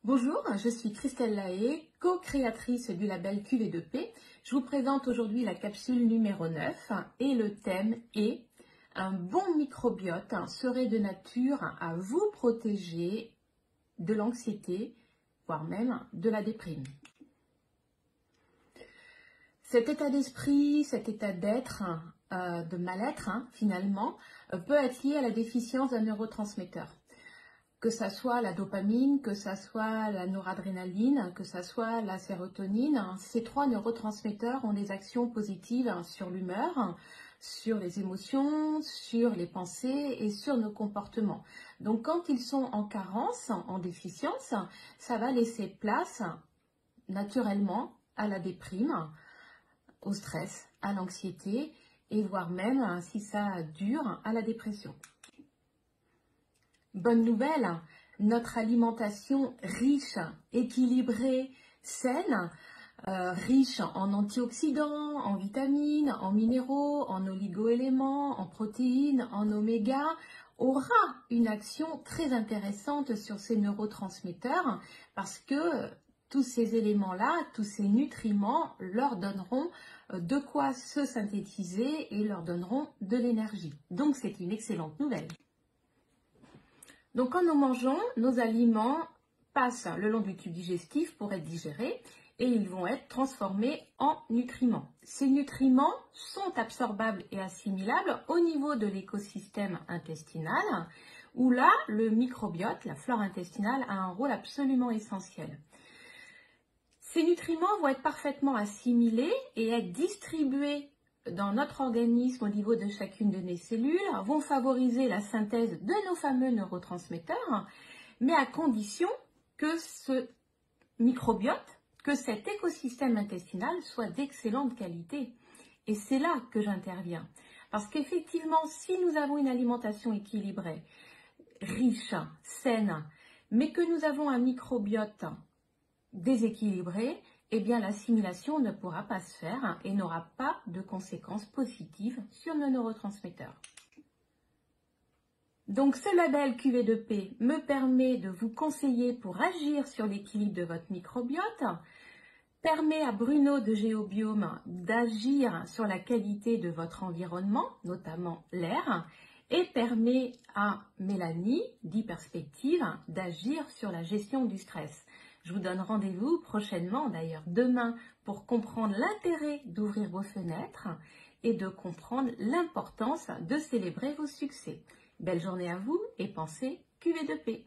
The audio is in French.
Bonjour, je suis Christelle Lahaye, co-créatrice du label QV2P. Je vous présente aujourd'hui la capsule numéro 9 et le thème est « Un bon microbiote serait de nature à vous protéger de l'anxiété, voire même de la déprime ». Cet état d'esprit, cet état d'être, de mal-être finalement, peut être lié à la déficience d'un neurotransmetteur. Que ça soit la dopamine, que ça soit la noradrénaline, que ça soit la sérotonine, ces trois neurotransmetteurs ont des actions positives sur l'humeur, sur les émotions, sur les pensées et sur nos comportements. Donc quand ils sont en carence, en déficience, ça va laisser place naturellement à la déprime, au stress, à l'anxiété et voire même, si ça dure, à la dépression. Bonne nouvelle, notre alimentation riche, équilibrée, saine, riche en antioxydants, en vitamines, en minéraux, en oligo-éléments, en protéines, en oméga, aura une action très intéressante sur ces neurotransmetteurs parce que tous ces éléments-là, tous ces nutriments leur donneront de quoi se synthétiser et leur donneront de l'énergie. Donc c'est une excellente nouvelle. Donc quand nous mangeons, nos aliments passent le long du tube digestif pour être digérés et ils vont être transformés en nutriments. Ces nutriments sont absorbables et assimilables au niveau de l'écosystème intestinal où là, le microbiote, la flore intestinale, a un rôle absolument essentiel. Ces nutriments vont être parfaitement assimilés et être distribués dans notre organisme au niveau de chacune de nos cellules, vont favoriser la synthèse de nos fameux neurotransmetteurs, mais à condition que ce microbiote, que cet écosystème intestinal soit d'excellente qualité. Et c'est là que j'interviens. Parce qu'effectivement, si nous avons une alimentation équilibrée, riche, saine, mais que nous avons un microbiote déséquilibré, eh bien l'assimilation ne pourra pas se faire et n'aura pas de conséquences positives sur nos neurotransmetteurs. Donc ce label QV2P me permet de vous conseiller pour agir sur l'équilibre de votre microbiote, permet à Bruno de Géobiome d'agir sur la qualité de votre environnement, notamment l'air, et permet à Mélanie d'e-Perspective d'agir sur la gestion du stress. Je vous donne rendez-vous prochainement, d'ailleurs demain, pour comprendre l'intérêt d'ouvrir vos fenêtres et de comprendre l'importance de célébrer vos succès. Belle journée à vous et pensez QV2P.